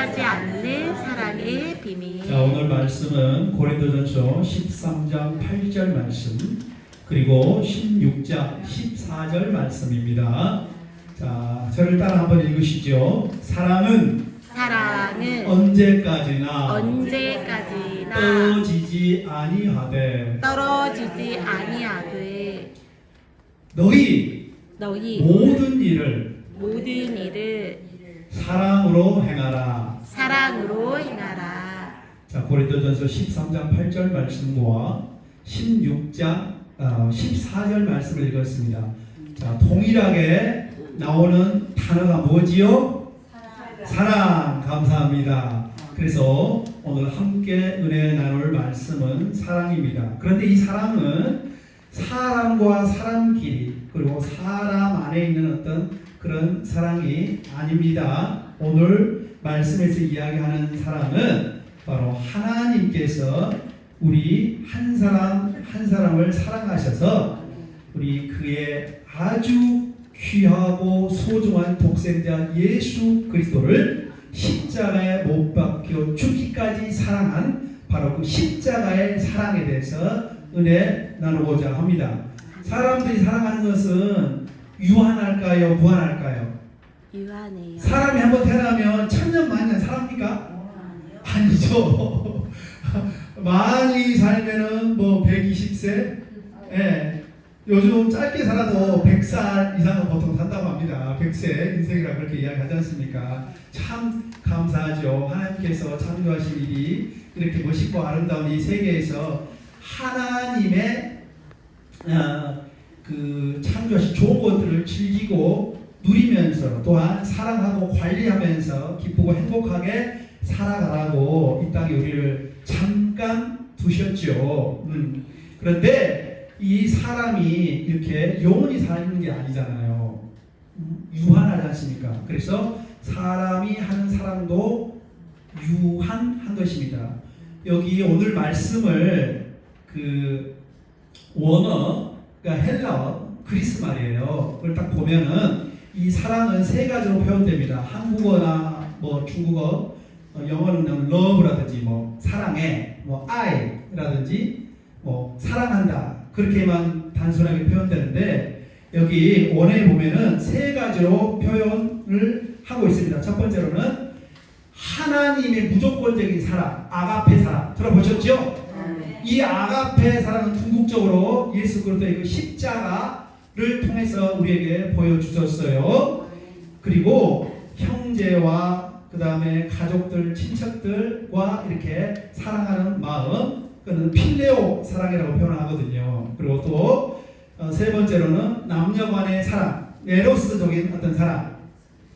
변하지 않는 사랑의 비밀. 자, 오늘 말씀은 고린도전서 13장 8절 말씀 그리고 16장 14절 말씀입니다. 자, 저를 따라 한번 읽으시죠. 사랑은 언제까지나 떨어지지 아니하되 너희 모든 일을 사랑으로 행하라. 자, 고린도전서 13장 8절 말씀과 16장 14절 말씀을 읽었습니다. 자, 동일하게 나오는 단어가 뭐지요? 사랑. 감사합니다. 그래서 오늘 함께 은혜 나눌 말씀은 사랑입니다. 그런데 이 사랑은 사람과 사람끼리 그리고 사람 안에 있는 어떤 그런 사랑이 아닙니다. 오늘 말씀에서 이야기하는 사랑은 바로 하나님께서 우리 한 사람 한 사람을 사랑하셔서 우리 그의 아주 귀하고 소중한 독생자 예수 그리스도를 십자가에 못 박혀 죽기까지 사랑한 바로 그 십자가의 사랑에 대해서 은혜 나누고자 합니다. 사람들이 사랑하는 것은 유한할까요? 무한할까요? 유한해요. 사람이 한번 태어나면 천년만년 살합니까? 아니죠. 많이 살면은 뭐 120세? 예. 요즘 짧게 살아도 100살 이상은 보통 산다고 합니다. 100세 인생이라 그렇게 이야기하지 않습니까? 참 감사하죠. 하나님께서 창조하신 일이 이렇게 멋있고 아름다운 이 세계에서 하나님의 그 창조하신 좋은 것들을 즐기고 누리면서 또한 사랑하고 관리하면서 기쁘고 행복하게 살아가라고 이 땅에 우리를 잠깐 두셨죠. 그런데 이 사람이 이렇게 영원히 사는 게 아니잖아요. 유한하지 않습니까? 그래서 사람이 하는 사랑도 유한한 것입니다. 여기 오늘 말씀을 그 원어가 헬라어 그리스 말이에요. 그걸 딱 보면은 이 사랑은 세 가지로 표현됩니다. 한국어나 뭐 중국어, 영어는 love라든지 뭐 사랑해, 뭐 I라든지 뭐 사랑한다 그렇게만 단순하게 표현되는데 여기 원어에 보면은 세 가지로 표현을 하고 있습니다. 첫 번째로는 하나님의 무조건적인 사랑, 아가페 사랑 들어보셨죠? 이 아가페 사랑은 궁극적으로 예수 그리스도의 그 십자가를 통해서 우리에게 보여주셨어요. 그리고 형제와 그 다음에 가족들, 친척들과 이렇게 사랑하는 마음, 그는 필레오 사랑이라고 표현하거든요. 그리고 또 세 번째로는 남녀 간의 사랑, 에로스적인 어떤 사랑.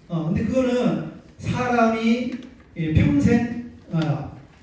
근데 그거는 사람이 평생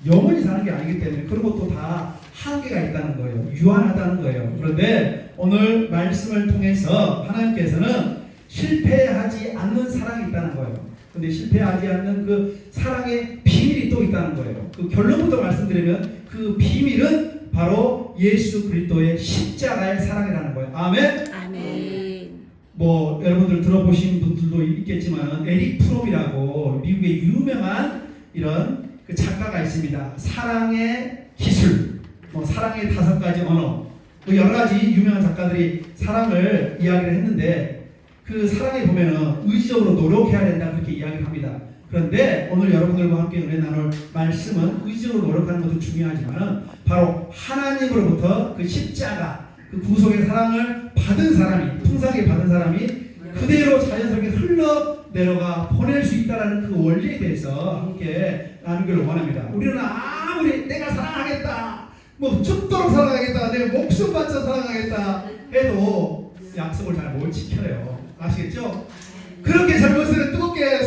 영원히 사는 게 아니기 때문에 그런 것도 다 한계가 있다는 거예요. 유한하다는 거예요. 그런데 오늘 말씀을 통해서 하나님께서는 실패하지 않는 사랑이 있다는 거예요. 근데 실패하지 않는 그 사랑의 비밀이 또 있다는 거예요. 그 결론부터 말씀드리면 그 비밀은 바로 예수 그리스도의 십자가의 사랑이라는 거예요. 아멘. 아멘. 뭐 여러분들 들어보신 분들도 있겠지만 에릭 프롬이라고 미국의 유명한 이런 그 작가가 있습니다. 사랑의 기술, 뭐 사랑의 5가지 언어, 뭐 여러 가지 유명한 작가들이 사랑을 이야기를 했는데 그 사랑에 보면은 의지적으로 노력해야 된다 그렇게 이야기를 합니다. 그런데 오늘 여러분들과 함께 은혜 나눌 말씀은 의지적으로 노력하는 것도 중요하지만 바로 하나님으로부터 그 십자가 그 구속의 사랑을 받은 사람이 풍성하게 받은 사람이 그대로 자연스럽게 흘러내려가 보낼 수 있다는 그 원리에 대해서 함께 나누기를 원합니다. 우리는 아무리 내가 사랑하겠다 뭐 죽도록 사랑하겠다 내 목숨 바쳐 사랑하겠다 해도 약속을 잘 못 지켜요. 아시겠죠? 그렇게 젊었을 때 뜨겁게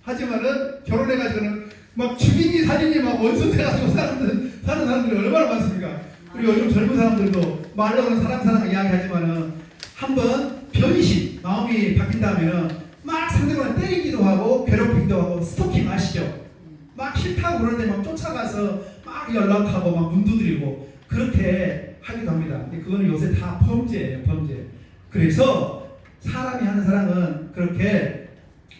사랑하지만은 결혼해가지고는 막 죽이니 살이니 막 원수돼가지고 사는 사람들이 얼마나 많습니까? 우리 요즘 젊은 사람들도 말로는 사랑 이야기하지만은 한번 변신 마음이 바뀐다면은 막 상대방을 때리기도 하고 괴롭히기도 하고 스토킹 아시죠? 막 싫다고 그러는데 막 쫓아가서 막 연락하고 막 문 두드리고 그렇게 하기도 합니다. 근데 그거는 요새 다 범죄예요, 범죄. 그래서 사람이 하는 사랑은 그렇게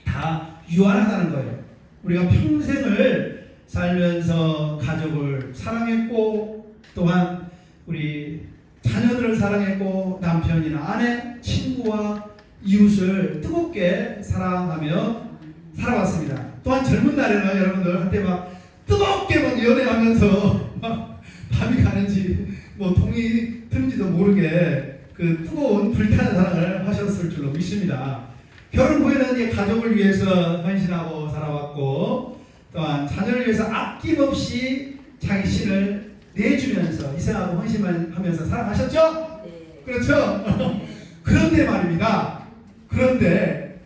다 유한하다는 거예요. 우리가 평생을 살면서 가족을 사랑했고 또한 우리 자녀들을 사랑했고 남편이나 아내, 친구와 이웃을 뜨겁게 사랑하며 살아왔습니다. 또한 젊은 날에는 여러분들 한때 막 뜨겁게 막 연애하면서 막 밤이 가는지 뭐 동이 트는지도 모르게 그 뜨거운 불타는 사랑을 하셨을 줄로 믿습니다. 결혼 후에는 이제 가족을 위해서 헌신하고 살아왔고 또한 자녀를 위해서 아낌없이 자기 신을 내주면서 희생하고 헌신하면서 살아가셨죠? 네. 그렇죠? 그런데 말입니다. 그런데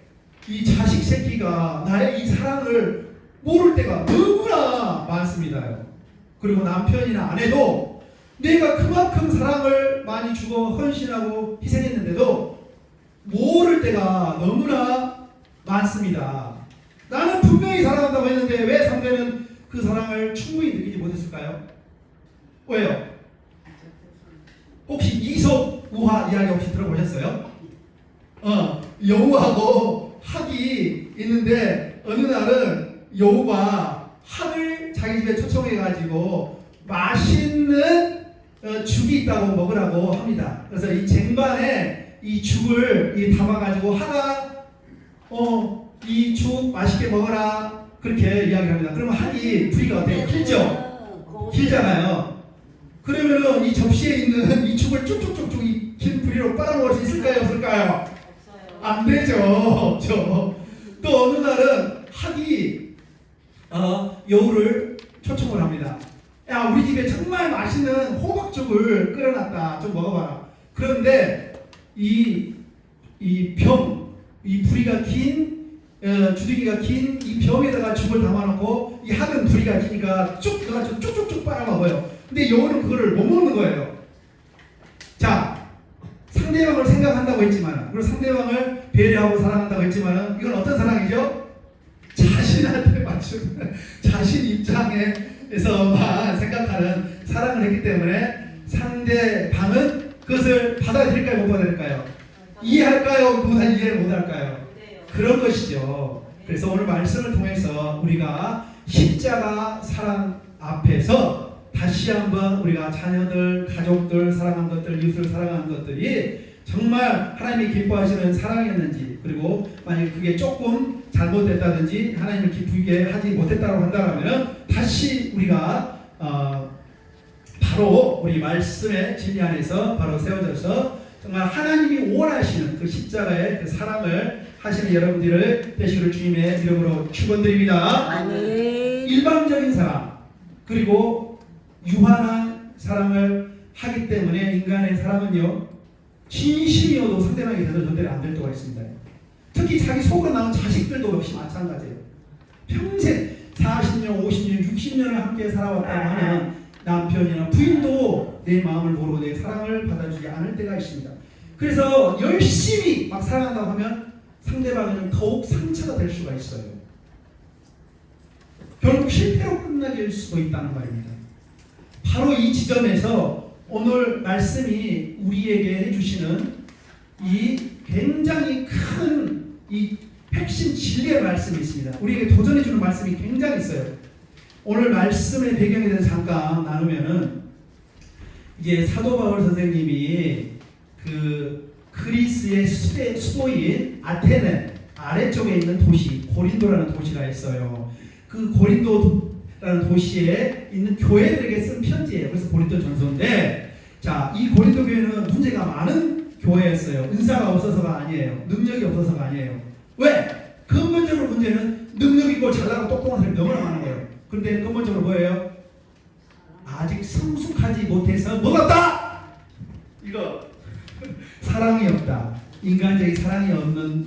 이 자식 새끼가 나의 이 사랑을 모를 때가 너무나 많습니다. 그리고 남편이나 아내도 내가 그만큼 사랑을 많이 주고 헌신하고 희생했는데도 모를 때가 너무나 많습니다. 나는 분명히 사랑한다고 했는데 왜 상대는 그 사랑을 충분히 느끼지 못했을까요? 왜요? 혹시 이솝 우화 이야기 혹시 들어보셨어요? 여우하고 학이 있는데 어느 날은 여우가 학을 자기 집에 초청해가지고 맛있는 죽이 있다고 먹으라고 합니다. 그래서 이 쟁반에 이 죽을 담아가지고 하가 이 죽 맛있게 먹어라 그렇게 이야기를 합니다. 그러면 학이 부리가 어때요? 길죠? 길잖아요. 그러면은 이 접시에 있는 이 죽을 쭉쭉쭉쭉 이 긴 부리로 빨아먹을 수 있을까요? 없을까요? 없어요. 안 되죠. 또 어느 날은 학이 여우를 초청을 합니다. 야, 우리 집에 정말 맛있는 호박죽을 끓여놨다. 좀 먹어봐라. 그런데 이 부리가 긴 주둥이가 긴 이 병에다가 죽을 담아놓고 이 학은 부리가 기니까 쭉 넣어가지고 쭉쭉쭉 빨아먹어요. 근데 여우는 그거를 못 먹는 거예요. 자, 상대방을 생각한다고 했지만, 그리고 상대방을 배려하고 사랑한다고 했지만, 이건 어떤 사랑이죠? 자신한테 맞추는, 자신 입장에서만 생각하는 사랑을 했기 때문에 상대방은 그것을 받아들일까요? 못 받아들일까요? 이해할까요? 이해를 못할까요? 그런 것이죠. 그래서 오늘 말씀을 통해서 우리가 십자가 사랑 앞에서 다시 한번 우리가 자녀들, 가족들 사랑한 것들, 이웃을 사랑한 것들이 정말 하나님이 기뻐하시는 사랑이었는지, 그리고 만약 그게 조금 잘못됐다든지 하나님을 기쁘게 하지 못했다고 한다면 다시 우리가 바로 우리 말씀의 진리 안에서 바로 세워져서 정말 하나님이 원하시는 그 십자가의 그 사랑을 하시는 여러분들을 되시기를 주님의 이름으로 축원드립니다. 아멘. 일방적인 사랑 그리고 유한한 사랑을 하기 때문에 인간의 사랑은요 진심이어도 상대방이 제대로 전달이 안 될 때가 있습니다. 특히 자기 속으로 나온 자식들도 역시 마찬가지예요. 평생 40년, 50년, 60년을 함께 살아왔다고 하는 남편이나 부인도 내 마음을 모르고 내 사랑을 받아주지 않을 때가 있습니다. 그래서 열심히 막 사랑한다고 하면 상대방은 더욱 상처가 될 수가 있어요. 결국 실패로 끝나게 수도 있다는 말입니다. 바로 이 지점에서 오늘 말씀이 우리에게 해주시는 이 굉장히 큰 이 핵심 진리의 말씀이 있습니다. 우리에게 도전해주는 말씀이 굉장히 있어요. 오늘 말씀의 배경에 대해서 잠깐 나누면은 이제 사도 바울 선생님이 그 그리스의 수도인 아테네 아래쪽에 있는 도시 고린도라는 도시가 있어요. 그 고린도라는 도시에 있는 교회들에게 쓴 편지예요. 그래서 고린도 전서인데, 자, 이 고린도 교회는 문제가 많은 교회였어요. 은사가 없어서가 아니에요. 능력이 없어서가 아니에요. 왜? 근본적으로 문제는 능력 있고 잘나고 똑똑한 사람이 너무나 많은 거예요. 그런데 근본적으로 뭐예요? 아직 성숙하지 못해서 뭐가 없다? 이거 사랑이 없다. 인간적인 사랑이 없는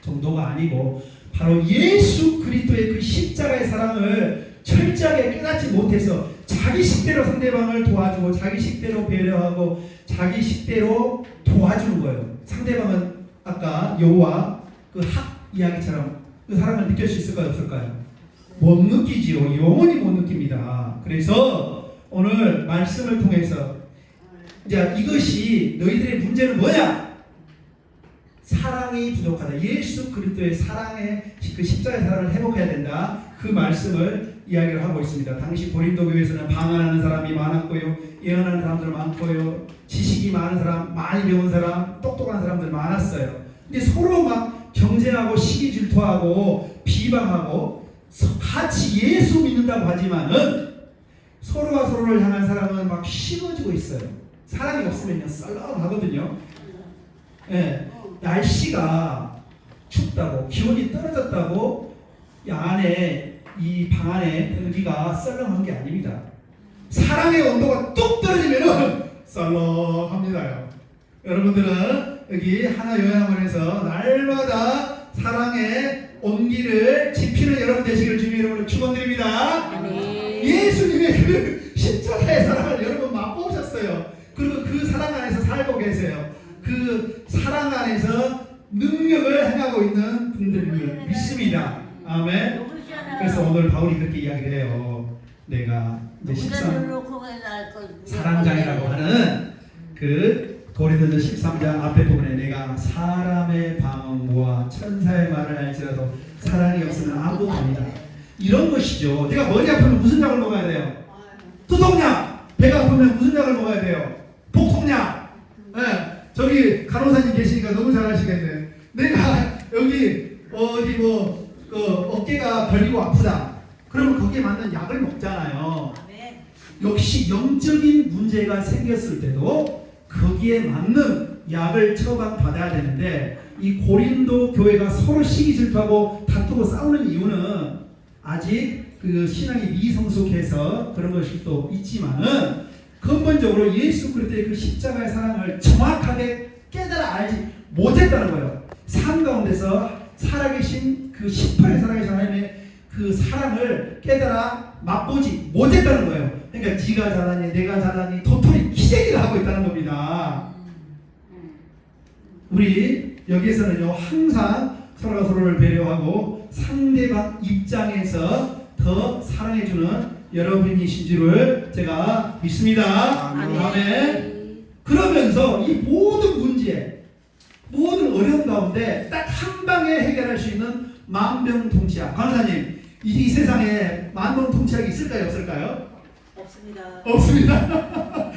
정도가 아니고 바로 예수 그리스도의 그 십자가의 사랑을 철저하게 깨닫지 못해서 자기 식대로 상대방을 도와주고 자기 식대로 배려하고 자기 식대로 도와주는 거예요. 상대방은 아까 여우와 그 학 이야기처럼 그 사랑을 느낄 수 있을까요? 없을까요? 못 느끼지요. 영원히 못 느낍니다. 그래서 오늘 말씀을 통해서 이제 이것이 너희들의 문제는 뭐냐? 사랑이 부족하다. 예수 그리스도의 사랑의 그 십자가의 사랑을 회복해야 된다. 그 말씀을 이야기를 하고 있습니다. 당시 고린도 교회에서는 방언하는 사람이 많았고요, 예언하는 사람들 많고요, 지식이 많은 사람, 많이 배운 사람, 똑똑한 사람들 많았어요. 근데 서로 막 경쟁하고 시기 질투하고 비방하고 같이 예수 믿는다고 하지만은 서로가 서로를 향한 사랑은 막 식어지고 있어요. 사랑이 없으면요 썰렁하거든요. 예, 날씨가 춥다고 기온이 떨어졌다고 이 방 안에 공기가 썰렁한 게 아닙니다. 사랑의 온도가 뚝 떨어지면은 썰렁합니다요. 여러분들은 여기 하나 요양원에서 날마다 사랑의 온기를 지피는 여러분 되시기를 주님 이름으로 축원드립니다. 예수님의 그 십자가의 사랑을 여러분 맛보셨어요. 그리고 그 사랑 안에서 살고 계세요. 그 사랑 안에서 능력을 행하고 있는 분들을 믿습니다. 아멘. 그래서 오늘 바울이 그렇게 이야기를 해요. 내가 이제 13 사랑장이라고 하는 그 고린도전서 13장 앞에 부분에 내가 사람의 방언과 천사의 말을 할지라도 사랑이 없으면 아무것도 아니다. 이런 것이죠. 내가 머리 아프면 무슨 약을 먹어야 돼요? 두통약. 배가 아프면 무슨 약을 먹어야 돼요? 복통약. 네. 저기 간호사님 계시니까 너무 잘 아시겠네. 내가 여기 어디 어깨가 걸리고 아프다. 그러면 거기에 맞는 약을 먹잖아요. 역시 영적인 문제가 생겼을 때도 거기에 맞는 약을 처방받아야 되는데 이 고린도 교회가 서로 시기 질투하고 다투고 싸우는 이유는 아직 그 신앙이 미성숙해서 그런 것이 또 있지만은 근본적으로 예수 그리스도의 그 십자가의 사랑을 정확하게 깨달아 알지 못했다는 거예요. 삶 가운데서 살아계신 그 18의 살아계신 하나님의 그 사랑을 깨달아 맛보지 못했다는 거예요. 그러니까 네가 잘하니 내가 잘하니 도토리 기대기를 하고 있다는 겁니다. 우리 여기에서는요 항상 서로가 서로를 배려하고 상대방 입장에서 더 사랑해주는 여러분이신 줄을 제가 믿습니다. 아멘. 그러면서 이 모든 문제, 모든 어려움 가운데 딱 한 방에 해결할 수 있는 만병통치약. 간호사님, 이 세상에 만병통치약이 있을까요, 없을까요? 없습니다.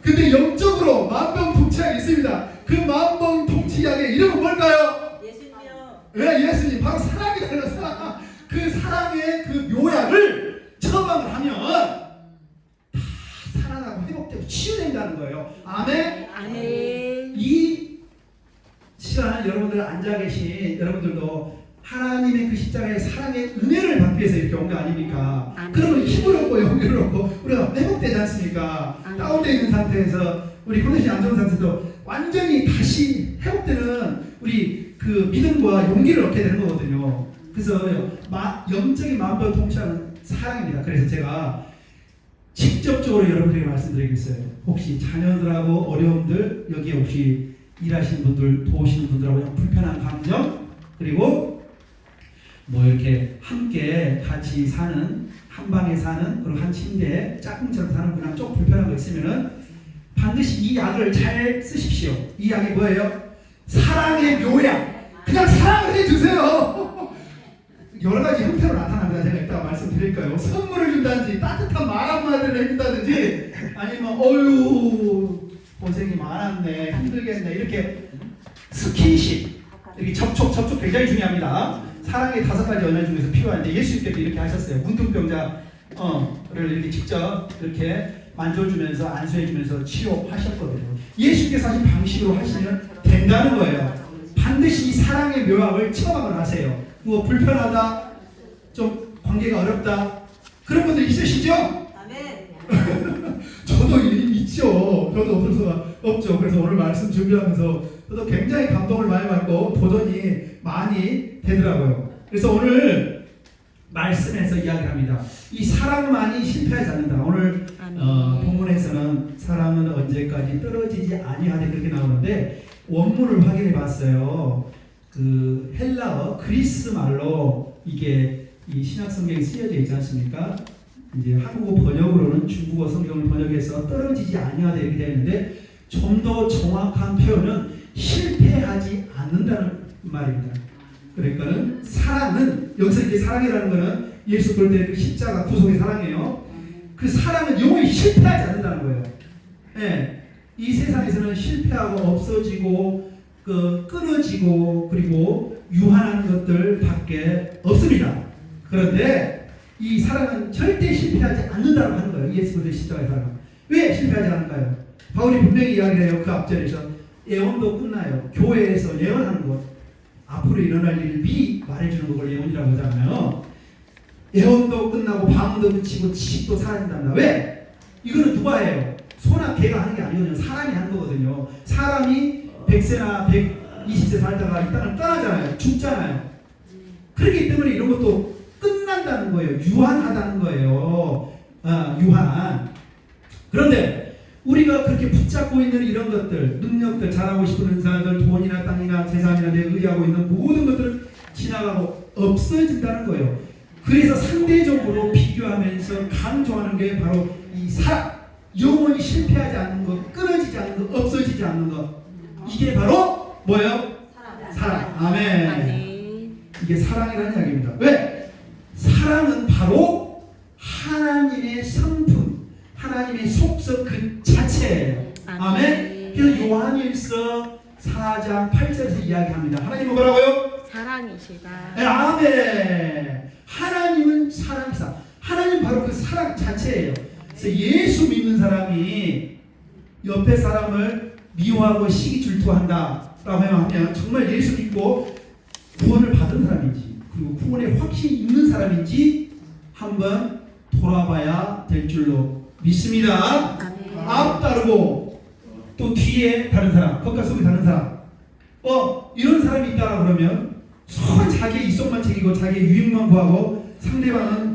근데 영적으로 만병통치약이 있습니다. 그 만병통치약의 이름은 뭘까요? 예수님이요. 네, 예수님. 바로 사랑이라는 사랑. 그 사랑의 그 묘약을 처방을 하면 다 살아나고 회복되고 치유된다는 거예요. 아멘. 아멘. 이 시간 여러분들 앉아 계신 여러분들도 하나님의 그 십자가의 사랑의 은혜를 받기 위해서 이렇게 온 거 아닙니까? 아멘. 그러면 힘을 얻고 용기를 얻고 우리가 회복되지 않습니까? 아멘. 다운되어 있는 상태에서 우리 컨디션이 안 좋은 상태도 완전히 다시 회복되는 우리 그 믿음과 용기를 얻게 되는 거거든요. 그래서 영적인 마음과 통치하는 사랑입니다. 그래서 제가 직접적으로 여러분들에게 말씀드리겠어요. 혹시 자녀들하고 어려움들, 여기에 혹시 일하시는 분들, 도우시는 분들하고 불편한 감정, 그리고 뭐 이렇게 함께 같이 사는, 한 방에 사는, 그리고 한 침대에 짝꿍처럼 사는 분하고 좀 불편한 거 있으면은 반드시 이 약을 잘 쓰십시오. 이 약이 뭐예요? 사랑의 묘약. 그냥 사랑을 해주세요. 여러 가지 형태로 나타납니다. 제가 이따 말씀드릴까요? 선물을 준다든지, 따뜻한 말 한마디를 해준다든지, 아니면 어휴 고생이 많았네, 힘들겠네, 이렇게 스킨십, 이렇게 접촉 굉장히 중요합니다. 사랑의 5가지 언어 중에서 필요한데 예수님께서 이렇게 하셨어요. 문둥병자를 이렇게 직접 이렇게 만져주면서 안수해주면서 치료하셨거든요. 예수님께서 하신 방식으로 하시면 된다는 거예요. 반드시 이 사랑의 묘약을 처방을 하세요. 뭐 불편하다, 좀 관계가 어렵다, 그런 분들 있으시죠? 아멘. 저도 있죠. 저도 없을 수가 없죠. 그래서 오늘 말씀 준비하면서 저도 굉장히 감동을 많이 받고 도전이 많이 되더라고요. 그래서 오늘 말씀에서 이야기합니다. 이 사랑만이 실패하지 않는다. 오늘 본문에서는 사랑은 언제까지 떨어지지 아니하되 그렇게 나오는데 원문을 확인해 봤어요. 그 헬라어 그리스 말로 이게 이 신약 성경에 쓰여져 있지 않습니까? 이제 한국어 번역으로는 중국어 성경을 번역해서 떨어지지 아니하되 이렇게 되어 있는데 좀 더 정확한 표현은 실패하지 않는다는 말입니다. 그러니까는 사랑은 여기서 이제 사랑이라는 거는 예수 그리스도의 그 십자가 구속의 사랑이에요. 그 사랑은 영원히 실패하지 않는다는 거예요. 예. 이 세상에서는 실패하고 없어지고 끊어지고 그리고 유한한 것들밖에 없습니다. 그런데 이 사랑은 절대 실패하지 않는다고 하는 거예요. 예수 그리스도의 십자가의 사랑은. 왜 실패하지 않을까요? 바울이 분명히 이야기를 해요. 그 앞절에서 예언도 끝나요. 교회에서 예언하는 것, 앞으로 일어날 일을 미리 말해주는 걸 예언이라고 하잖아요. 예언도 끝나고 방언도 그치고 지식도 사라진답니다. 왜? 이거는 누가 해요? 소나 개가 하는 게 아니거든요. 사람이 하는 거거든요. 사람이 100세나 120세 살다가 이 땅을 떠나잖아요. 죽잖아요. 그렇기 때문에 이런 것도 끝난다는 거예요. 유한하다는 거예요. 유한. 그런데 우리가 그렇게 붙잡고 있는 이런 것들, 능력들, 잘하고 싶은 은사들, 돈이나 땅이나 재산이나 내 의지하고 있는 모든 것들은 지나가고 없어진다는 거예요. 그래서 상대적으로 비교하면서 강조하는 게 바로 이 사랑. 영원히 실패하지 않는 것, 끊어지지 않는 것, 없어지지 않는 것. 이게 바로 뭐예요? 사랑. 아멘. 아멘. 이게 사랑이라는 이야기입니다. 왜? 사랑은 바로 하나님의 성품, 하나님의 속성 그 자체예요. 아멘. 그래서 요한일서 4장 8절에서 이야기합니다. 하나님은 뭐라고요? 사랑이시다. 아멘. 하나님은 사랑이사. 하나님 바로 그 사랑 자체예요. 그래서 예수 믿는 사람이 옆에 사람을 미워하고 시기 질투한다라고 하면 정말 예수 믿고 구원을 받은 사람인지 그리고 구원에 확신이 있는 사람인지 한번 돌아봐야 될 줄로 믿습니다. 아멘. 앞 따르고 또 뒤에 다른 사람, 겉과 속이 다른 사람, 이런 사람이 있다라 그러면 손 자기의 이속만 챙기고 자기의 유익만 구하고 상대방은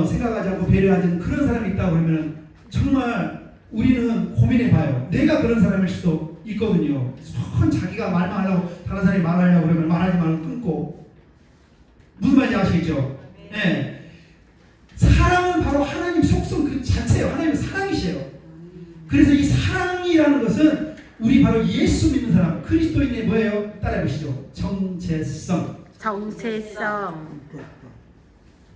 생각하지 않고 배려하지 않는 그런 사람이 있다고 그러면 정말 우리는 고민해봐요. 내가 그런 사람일 수도 있거든요. 손 자기가 말만 하려고 다른 사람이 말하려고 그러면 말하지 말고 끊고. 무슨 말인지 아시겠죠? 네. 사랑은 바로 하나님 속성 그 자체예요. 하나님은 사랑이시에요. 그래서 이 사랑이라는 것은 우리 바로 예수 믿는 사람, 그리스도인의 뭐예요? 따라해보시죠. 정체성. 정체성.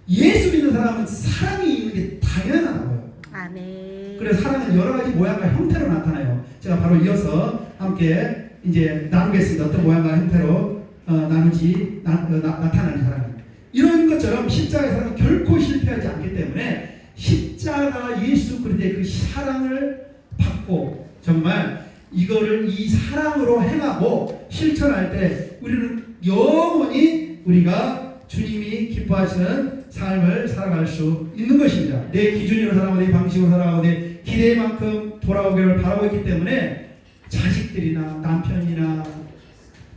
예수 믿는 사람은 사랑이 있는 게 당연하다고요. 아멘. 그래서 사랑은 여러 가지 모양과 형태로 나타나요. 제가 바로 이어서 함께 이제 나누겠습니다. 어떤 모양과 형태로 나타나는 사랑이. 이런 것처럼 십자가의 사랑은 결코 실패하지 않기 때문에 십자가 예수 그리스도의 그 사랑을 받고 정말 이거를 이 사랑으로 행하고 실천할 때 우리는 영원히 우리가 주님이 기뻐하시는 삶을 살아갈 수 있는 것입니다. 내 기준으로 살아가고 내 방식으로 살아가고 내 기대만큼 돌아오기를 바라고 있기 때문에 자식들이나 남편이나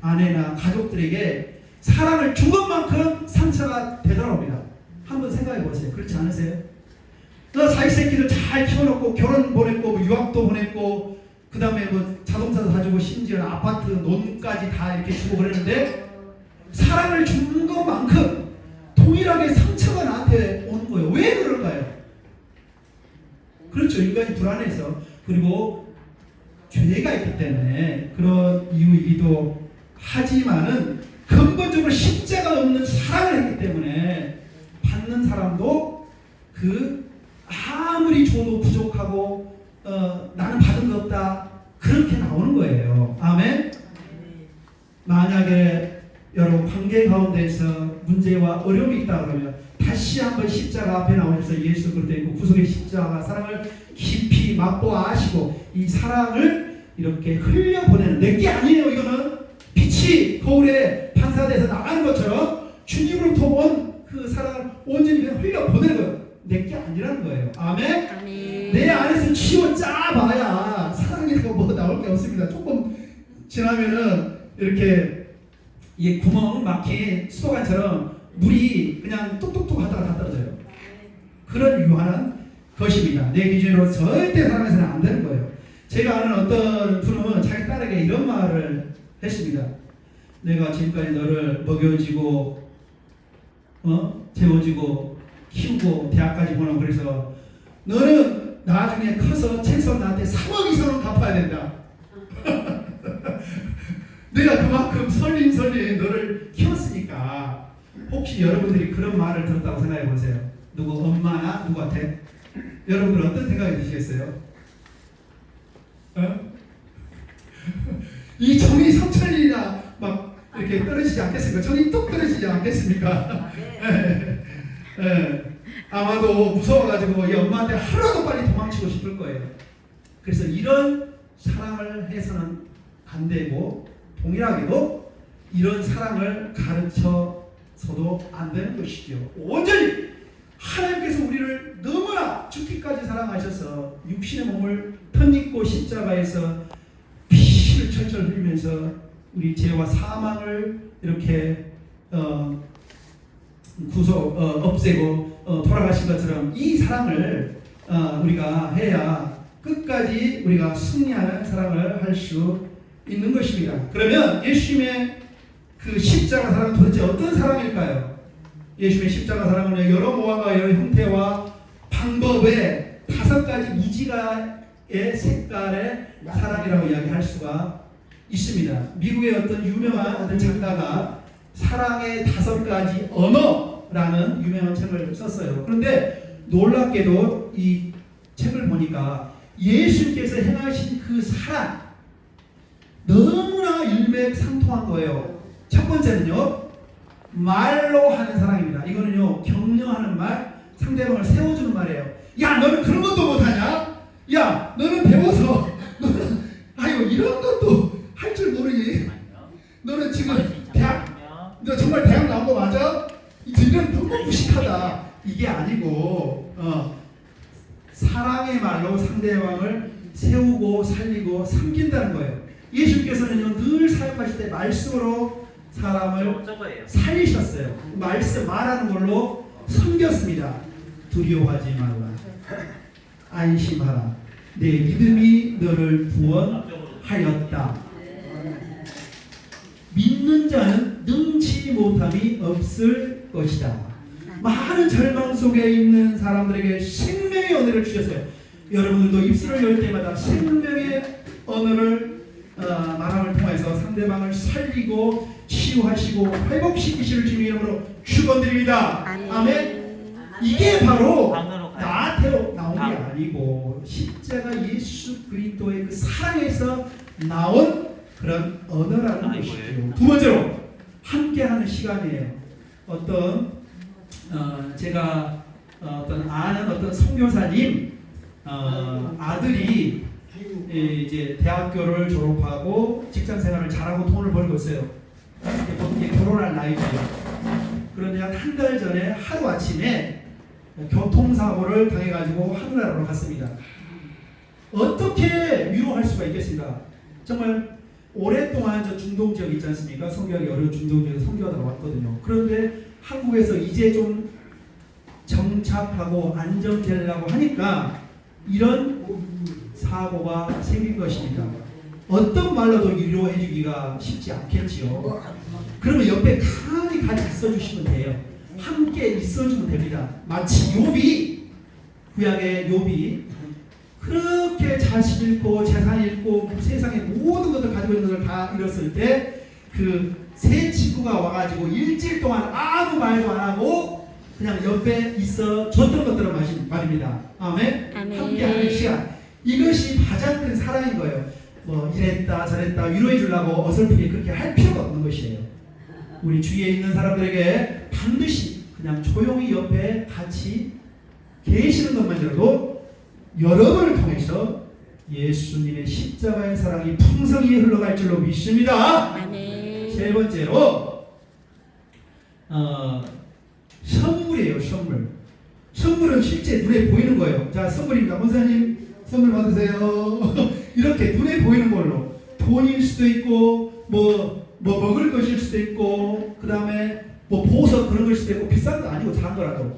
아내나 가족들에게 사랑을 준 것만큼 상처가 되돌아옵니다. 한번 생각해 보세요. 그렇지 않으세요? 자기 새끼들 잘 키워놓고 결혼 보냈고 뭐 유학도 보냈고 그 다음에 뭐 자동차도 사주고 심지어 아파트 논까지 다 이렇게 주고 그랬는데 사랑을 준 것만큼 동일하게 상처가 나한테 오는 거예요. 왜 그럴까요? 그렇죠. 인간이 불안해서 그리고 죄가 있기 때문에 그런 이유이기도 하지만은 근본적으로 십자가 없는 사랑을 했기 때문에 받는 사람도 그 아무리 줘도 부족하고 나는 받은 거 없다 그렇게 나오는 거예요. 아멘. 만약에 여러분 관계 가운데서 문제와 어려움이 있다 그러면 다시 한번 십자가 앞에 나오셔서 예수 그리스도의 그 구속의 십자가 사랑을 깊이 맛보아하시고 이 사랑을 이렇게 흘려보내는 내게 아니에요. 이거는 빛이 거울에 반사돼서 나가는 것처럼 주님으로부터 온 그 사랑을 온전히 그냥 흘려보내는 거예요. 내게 아니라는 거예요. 아멘. 아멘. 내 안에서 치워 짜봐야 사랑이라고 뭐 나올 게 없습니다. 조금 지나면은 이렇게 이 구멍 막힌 수도관처럼 물이 그냥 뚝뚝뚝 하다가 다 떨어져요. 그런 유한한 것입니다. 내 기준으로 절대 사랑해서는 안 되는 거예요. 제가 아는 어떤 분은 자기 딸에게 이런 말을 했습니다. 내가 지금까지 너를 먹여주고 재워주고 키우고 대학까지 보내고 그래서 너는 나중에 커서 최소한 나한테 3억 이상은 갚아야 된다. 내가 그만큼 설린 너를 키웠으니까. 혹시 여러분들이 그런 말을 들었다고 생각해 보세요. 누구 엄마나 누구한테? 여러분들 어떤 생각이 드시겠어요? 이 정이 삼천리나 막 이렇게 떨어지지 않겠습니까? 정이 뚝 떨어지지 않겠습니까? 아마도 무서워가지고 이 엄마한테 하루라도 빨리 도망치고 싶을 거예요. 그래서 이런 사랑을 해서는 안 되고, 동일하게도 이런 사랑을 가르쳐서도 안 되는 것이죠. 온전히 하나님께서 우리를 너무나 죽기까지 사랑하셔서 육신의 몸을 덧입고 십자가에서 피를 철철 흘리면서 우리 죄와 사망을 이렇게 없애고 돌아가신 것처럼 이 사랑을 우리가 해야 끝까지 우리가 승리하는 사랑을 할 수 있는 것입니다. 그러면 예수님의 그 십자가 사랑은 도대체 어떤 사랑일까요? 예수님의 십자가 사랑은 여러 모양과 여러 형태와 방법의 5가지 무지가의 색깔의 사랑이라고 이야기할 수가 있습니다. 미국의 어떤 유명한 어떤 작가가 사랑의 5가지 언어라는 유명한 책을 썼어요. 그런데 놀랍게도 이 책을 보니까 예수님께서 행하신 그 사랑 너무나 일맥상통한 거예요. 첫 번째는요, 말로 하는 사랑입니다. 이거는요, 격려하는 말, 상대방을 세워주는 말이에요. 야, 너는 그런 것도 못하냐? 야, 너는 배워서 너는 아유 이런 것도 할 줄 모르니? 너는 지금 너 정말 대학 나온 거 맞아? 이런 너무 무식하다. 이게 아니고 사랑의 말로 상대방을 세우고 살리고 섬긴다는 거예요. 예수님께서는요, 늘 사역하실 때 말씀으로 사람을 살리셨어요. 말씀 말하는 걸로 섬겼습니다. 두려워하지 말라. 안심하라. 내 믿음이 너를 구원하였다. 믿는 자는 능치 못함이 없을 것이다. 많은 절망 속에 있는 사람들에게 생명의 언어를 주셨어요. 여러분들도 입술을 열 때마다 생명의 언어를 말함을 통해서 상대방을 살리고 치유하시고 회복시키실 주님의 이름으로 축원드립니다. 아멘. 이게 바로 나한테로 나온 게 아니고 십자가 예수 그리스도의 그 사랑에서 나온 그런 언어라는 것이죠. 두 번째로 함께하는 시간이에요. 제가 아는 어떤 선교사님 아들이 이제 대학교를 졸업하고 직장 생활을 잘하고 돈을 벌고 있어요. 이제 결혼할 나이고요. 그런데 한 달 전에 하루 아침에 교통사고를 당해가지고 하늘나라로 갔습니다. 어떻게 위로할 수가 있겠습니까? 정말 오랫동안 저 중동 지역 있지 않습니까? 선교하기 어려운 중동 지역에서 선교하다가 왔거든요. 그런데 한국에서 이제 좀 정착하고 안정되려고 하니까 이런 사고가 생긴 것입니다. 어떤 말로도 위로해주기가 쉽지 않겠지요. 그러면 옆에 가만히 같이 있어주시면 돼요. 함께 있어주면 됩니다. 마치 욥이, 구약의 욥이 그렇게 자식 잃고 재산 잃고 세상의 모든 것을 가지고 있는 것을 다 잃었을 때 그 세 친구가 와가지고 일주일 동안 아무 말도 안 하고 그냥 옆에 있어 줬던 것들을 말입니다. 아멘. 함께하는 시간. 이것이 가장 큰 사랑인 거예요. 뭐 이랬다 저랬다 위로해 주려고 어설프게 그렇게 할 필요가 없는 것이에요. 우리 주위에 있는 사람들에게 반드시 그냥 조용히 옆에 같이 계시는 것만으로도 여러분을 통해서 예수님의 십자가의 사랑이 풍성히 흘러갈 줄로 믿습니다. 아멘. 세 번째로 선물이에요. 선물은 실제 눈에 보이는 거예요. 자, 선물입니다. 원사님 선물 받으세요. 이렇게 눈에 보이는 걸로 돈일 수도 있고 뭐 먹을 것일 수도 있고 그 다음에 뭐 보석 그런 걸 수도 있고 비싼 거 아니고 작은 거라도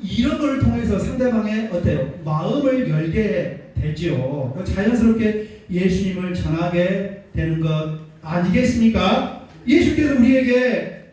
이런 걸 통해서 상대방의 어때요? 마음을 열게 되죠. 자연스럽게 예수님을 전하게 되는 것 아니겠습니까? 예수님께서 우리에게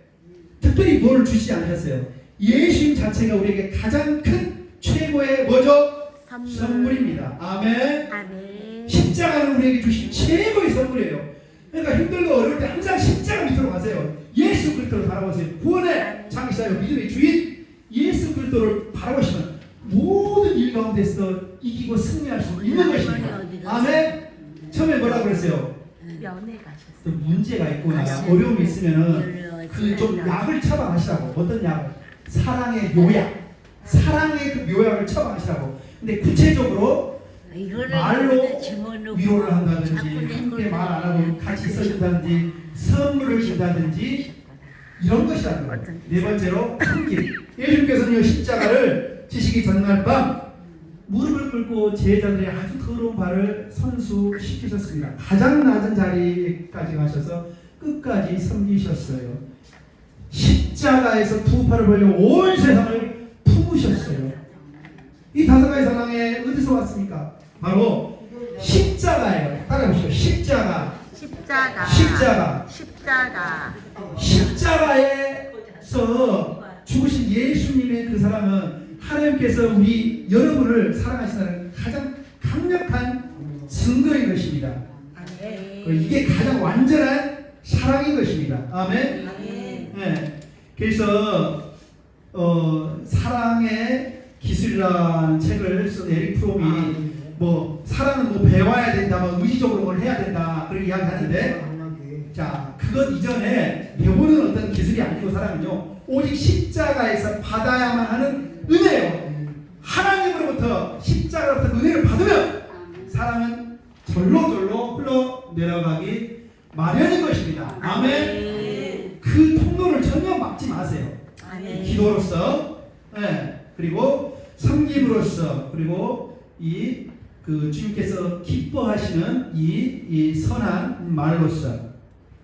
특별히 뭘 주시지 않으셨어요. 예수님 자체가 우리에게 가장 큰 최고의 뭐죠? 선물입니다. 아멘. 아멘. 십자가는 우리에게 주신 최고의 선물이에요. 그러니까 힘들고 어려울 때 항상 십자가 밑으로 가세요. 예수 그리스도를 바라보세요. 구원의 창시자요 믿음의 주인 예수 그리스도를 바라보시면 모든 일 가운데서 이기고 승리할 수 있는 것입니다. 아멘. 처음에 뭐라고 그랬어요? 면회 가셨어요. 또 문제가 있거나 어려움이 있으면은 그 좀 약을 처방하시라고. 어떤 약? 사랑의 묘약. 사랑의 그 묘약을 처방하시라고. 근데 구체적으로 말로 위로를 한다든지 함께 말 안 하고 같이 있어준다든지 선물을 준다든지 이런 것이라는 거예요. 네 번째로 섬김. 예수님께서는 이 십자가를 지시기 전날 밤 무릎을 꿇고 제자들의 아주 더러운 발을 선수시키셨습니다. 가장 낮은 자리까지 가셔서 끝까지 섬기셨어요. 십자가에서 두 팔을 벌려 온 세상을 품으셨어요. 이 다섯 가지 사랑에 어디서 왔습니까? 바로 십자가예요. 따라해보시죠. 십자가. 십자가. 십자가. 십자가. 십자가에서 죽으신 예수님의 그 사랑은 하나님께서 우리 여러분을 사랑하시는 가장 강력한 증거인 것입니다. 이게 가장 완전한 사랑인 것입니다. 아멘. 네. 그래서 사랑의 기술이라는 책을 쓴 에릭 프롬이 뭐 사랑은 뭐 배워야 된다, 뭐 의지적으로 뭘 해야 된다 그렇게 이야기하는데, 자 그것 이전에 배우는 어떤 기술이 아니고 사랑은요 오직 십자가에서 받아야만 하는 은혜예요. 하나님으로부터 십자가로부터 은혜를 받으면 사랑은 절로 흘러 내려가기 마련인 것입니다. 아멘. 그 통로를 전혀 막지 마세요. 기도로서, 네. 그리고 섬김으로써, 그리고 그 주님께서 기뻐하시는 이 선한 말로써,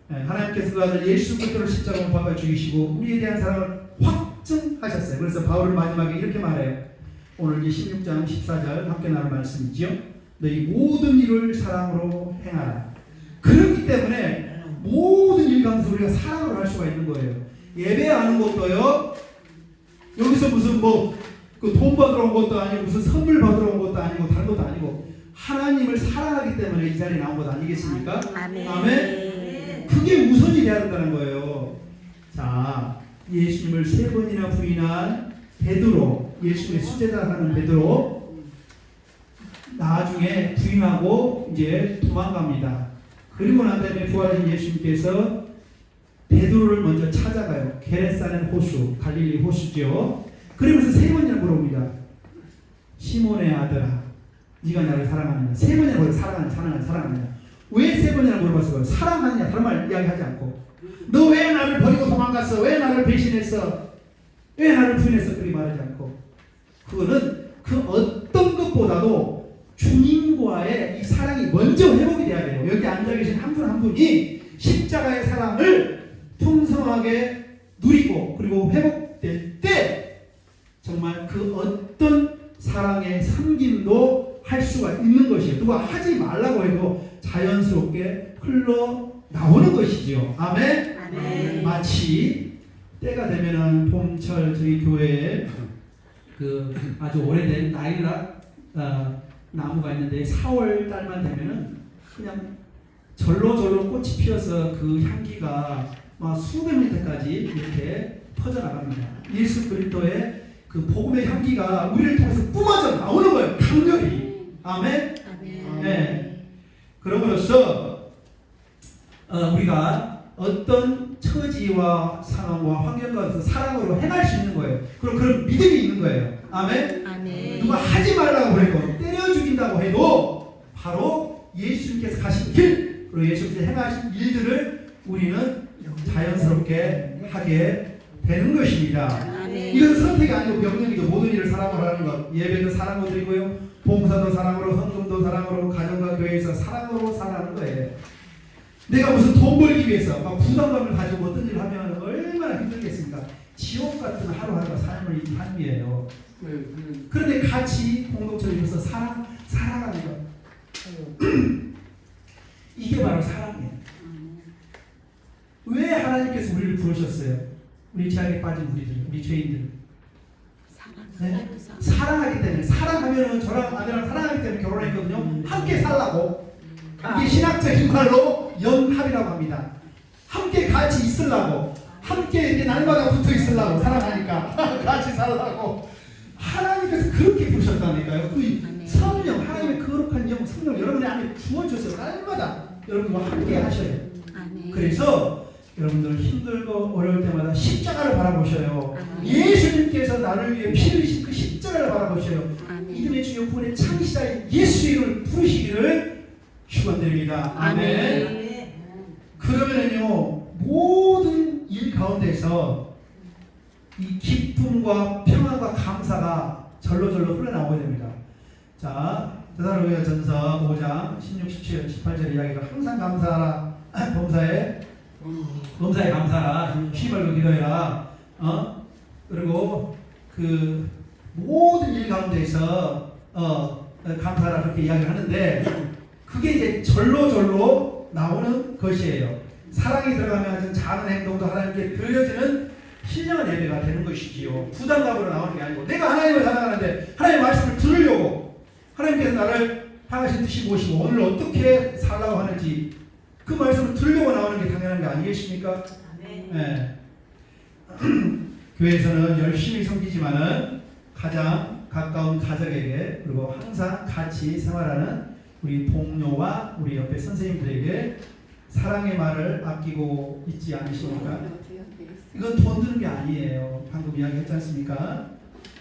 네. 하나님께서 그 아들 예수 그리스도를 십자가로 못 박아 죽이시고 우리에 대한 사랑을 확증하셨어요. 그래서 바울은 마지막에 이렇게 말해요. 오늘 이제 16장 14절 함께 나눌 말씀이지요. 너희 모든 일을 사랑으로 행하라. 그렇기 때문에 모든 일 가운데서 우리가 사랑으로 할 수가 있는 거예요. 예배하는 것도요, 여기서 무슨 그 돈 받으러 온 것도 아니고 무슨 선물 받으러 온 것도 아니고 다른 것도 아니고 하나님을 사랑하기 때문에 이 자리에 나온 것 아니겠습니까? 아멘. 아멘. 그게 우선이 돼야 된다는 거예요. 자, 예수님을 3번이나 부인한 베드로, 예수님의 수제자라는 베드로 나중에 부인하고 이제 도망갑니다. 그리고 난 다음에 부활하신 예수님께서 베드로를 먼저 찾아가요. 게네사렛 호수, 갈릴리 호수죠. 그러면서 3번이나 물어봅니다. 시몬의 아들아, 네가 나를 사랑하느냐? 3번이나 물어요. 사랑하느냐? 왜 3번이나 물어봤어요? 사랑하느냐? 다른 말 이야기하지 않고, 너 왜 나를 버리고 도망갔어? 왜 나를 배신했어? 왜 나를 부인했어? 그렇게 말하지 않고, 그거는 그 어떤 것보다도 주님과의 이 사랑이 먼저 회복이 돼야 돼요. 여기 앉아 계신 한 분 한 분이 십자가의 사랑을 풍성하게 누리고 그리고 회복될 때 정말 그 어떤 사랑의 섬김도 할 수가 있는 것이에요. 누가 하지 말라고 해도 자연스럽게 흘러나오는 것이지요. 아멘? 아멘. 마치 때가 되면은 봄철 저희 교회에 그 아주 오래된 나일락 나무가 있는데 4월 달만 되면은 그냥 절로 꽃이 피어서 그 향기가 막 수백 미터까지 이렇게 퍼져나갑니다. 예수 그리스도의 그 복음의 향기가 우리를 통해서 뿜어져 나오는 거예요. 강렬히. 아멘. 아멘. 네. 그럼으로써 우리가 어떤 처지와 상황과 환경 가운데서 사랑으로 행할 수 있는 거예요. 그런 믿음이 있는 거예요. 아멘. 아멘. 누가 하지 말라고 그랬고 때려 죽인다고 해도 바로 예수님께서 가신 길, 그리고 예수님께서 행하신 일들을 우리는 자연스럽게 하게 되는 것입니다. 아멘. 이건 선택이 아니고 명령이죠. 모든 일을 사랑으로 하는 것. 예배도 사랑으로 드리고요, 봉사도 사랑으로, 헌금도 사랑으로, 가정과 교회에서 사랑으로 살아가는 거예요. 내가 무슨 돈 벌기 위해서 막 부담감을 가지고 어떤 일을 하면 얼마나 힘들겠습니까? 지옥 같은 하루하루가 삶의 삶이에요. 그런데 같이 공동체에서 살아가는 것. 이게 바로 사랑이에요. 왜 하나님께서 우리를 부르셨어요? 우리 죄악에 빠진 우리들, 우리 죄인들. 네? 사랑하기 때문에. 사랑하면 저랑 아내랑 사랑하기 때문에 결혼했거든요. 함께 살라고. 이게 신학적인 말로 연합이라고 합니다. 함께 같이 있으려고, 함께 이렇게 날마다 붙어 있으려고, 사랑하니까 같이 살라고 하나님께서 그렇게 부르셨다니까요. 그 성령, 하나님의 거룩한 영, 성령 여러분의 안에 주어져서 날마다 여러분과 함께 하셔요. 그래서 여러분들 힘들고 어려울 때마다 십자가를 바라보셔요. 예수님께서 나를 위해 피 흘리신 그 십자가를 바라보셔요. 이름의 주 영혼의 창시자의 예수 이름을 부르시기를 축원드립니다. 아멘. 그러면은요, 모든 일 가운데서 이 기쁨과 평안과 감사가 절로절로 흘러나오게 됩니다. 자, 데살로니가전서 5장 16, 17, 18절 이야기가 항상 감사하라, 범사에 감사하라, 쉬말고 기도해라, 그리고 그 모든 일 가운데서 감사하라 그렇게 이야기를 하는데, 그게 이제 절로절로 나오는 것이에요. 사랑이 들어가면 작은 행동도 하나님께 드려지는 신령한 예배가 되는 것이지요. 부담감으로 나오는 게 아니고, 내가 하나님을 사랑하는데 하나님의 말씀을 들으려고 하나님께서 나를 향하신 뜻이 무엇이고 오늘 어떻게 살라고 하는지 그 말씀을 들으려고 나오는 게 당연한 게 아니겠습니까? 네. 교회에서는 열심히 섬기지만은 가장 가까운 가족에게, 그리고 항상 같이 생활하는 우리 동료와 우리 옆에 선생님들에게 사랑의 말을 아끼고 있지 않으십니까? 이건 돈 드는 게 아니에요. 방금 이야기했지 않습니까?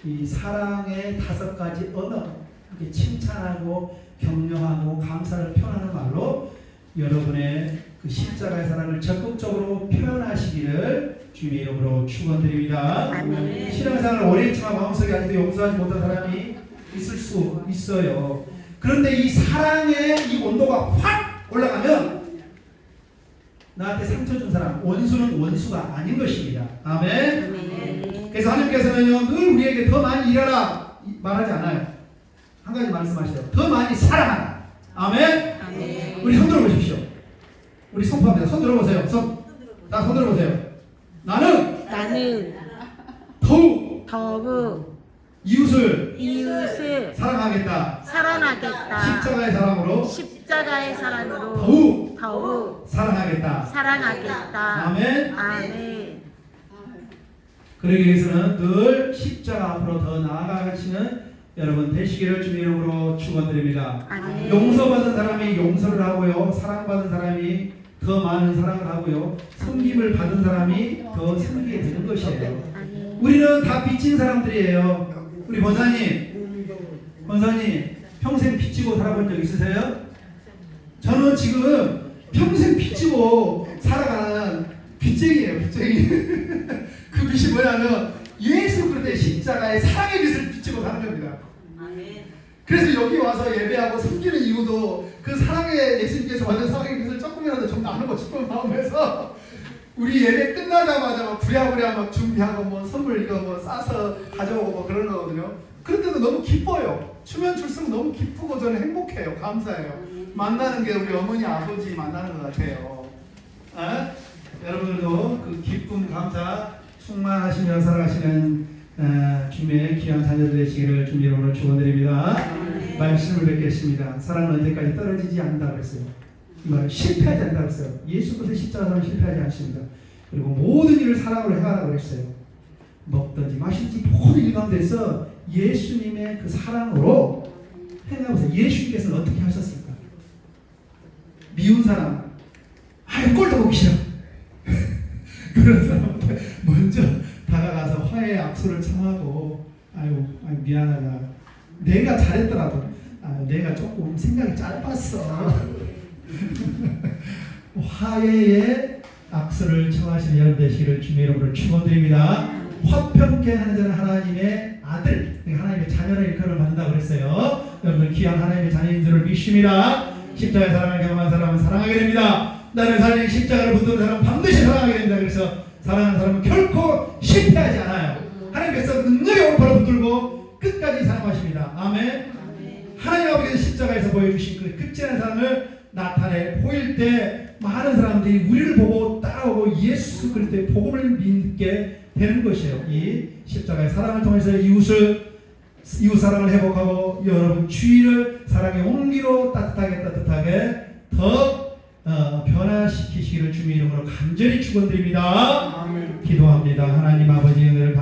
이 사랑의 5가지 언어, 이렇게 칭찬하고 격려하고 감사를 표현하는 말로 여러분의 그 십자가의 사랑을 적극적으로 표현하시기를 주님의 이름으로 축원드립니다. 신앙생활을 오래 했지만 마음속에 아직도 용서하지 못한 사람이 있을 수 있어요. 그런데 이 사랑의 이 온도가 확 올라가면 나한테 상처 준 사람, 원수는 원수가 아닌 것입니다. 아멘. 그래서 하나님께서는요, 늘 우리에게 더 많이 일하라 말하지 않아요. 한 가지 말씀하시죠. 더 많이 사랑하라. 아멘. 우리 손 들어보십시오. 우리 선포합니다. 손 들어보세요. 다 손 들어보세요. 나는 더욱 이웃을 사랑하겠다. 십자가의 사랑으로 더욱 사랑하겠다. 아멘. 그러기 위해서는 늘 십자가 앞으로 더 나아가시는 여러분 되시기를 주님 이름으로 축원드립니다. 용서받은 사람이 용서를 하고요, 사랑받은 사람이 더 많은 사랑을 하고요, 섬김을 받은 사람이 더 섬기게 되는 것이에요. 우리는 다 빚진 사람들이에요. 우리 권사님 평생 빚지고 살아본 적 있으세요? 저는 지금 평생 빚지고 살아가는 빚쟁이에요. 빚쟁이. 그 빚이 뭐냐면 예수 그리스도의 십자가의 사랑의 빚을 빚지고 사는 겁니다. 그래서 여기 와서 예배하고 섬기는 이유도 그 사랑의, 예수님께서 받은 사랑의 빚을 조금이라도 좀 나누고 싶은 마음에서 우리 예배 끝나자마자 막 부랴부랴 막 준비하고 뭐 선물 이거 뭐 싸서 가져오고 뭐 그런 거거든요. 그런데도 너무 기뻐요. 추면 출수록 너무 기쁘고 저는 행복해요. 감사해요. 만나는 게 우리 어머니 아버지 만나는 것 같아요. 여러분들도 그 기쁨 감사 충만하시며 살아가시는 주님의 귀한 자녀들 되시기를 주님 이름으로 축원드립니다. 말씀을 뵙겠습니다. 사랑은 언제까지 떨어지지 않는다 그랬어요. 이 말은 실패하지 않는다 그랬어요. 예수 그리스도의 십자가는 실패하지 않습니다. 그리고 모든 일을 사랑으로 행하라고 그랬어요. 먹든지 마시든지 모든 일 가운데서 예수님의 그 사랑으로 행하면서 예수님께서는 어떻게 하셨을까? 미운 사람, 꼴도 보기 싫어. 그런 사람한테 먼저 다가가서 화해의 악수를 청하고, 아유 미안하다. 내가 잘했더라도 내가 조금 생각이 짧았어. 화해의 악수를 청하시는 여러분 되시기를 주님의 이름으로 축원드립니다. 화평케 하는 자는 하나님의 아들, 하나님의 자녀를 일컬음을 받는다고 그랬어요. 여러분 귀한 하나님의 자녀인 줄을 믿습니다. 십자가의 사랑을 경험한 사람은 사랑하게 됩니다. 나를 살린 십자가를 붙드는 사람은 반드시 사랑하게 됩니다. 그래서 사랑하는 사람은 결코 실패하지 않아요. 하나님께서 능력의 오른팔을 붙들고 끝까지 사랑하십니다. 아멘. 하나님 아버지께서 십자가에서 보여주신 그 끝지는 사랑을 나타내 보일 때 많은 사람들이 우리를 보고 따라오고 예수 그리스도의 복음을 믿게 되는 것이에요. 이 십자가의 사랑을 통해서 이웃 사랑을 회복하고 여러분 주위를 사랑의 온기로 따뜻하게 더 변화시키시기를 주님 이름으로 간절히 축원드립니다. 아멘. 기도합니다. 하나님 아버지 은혜를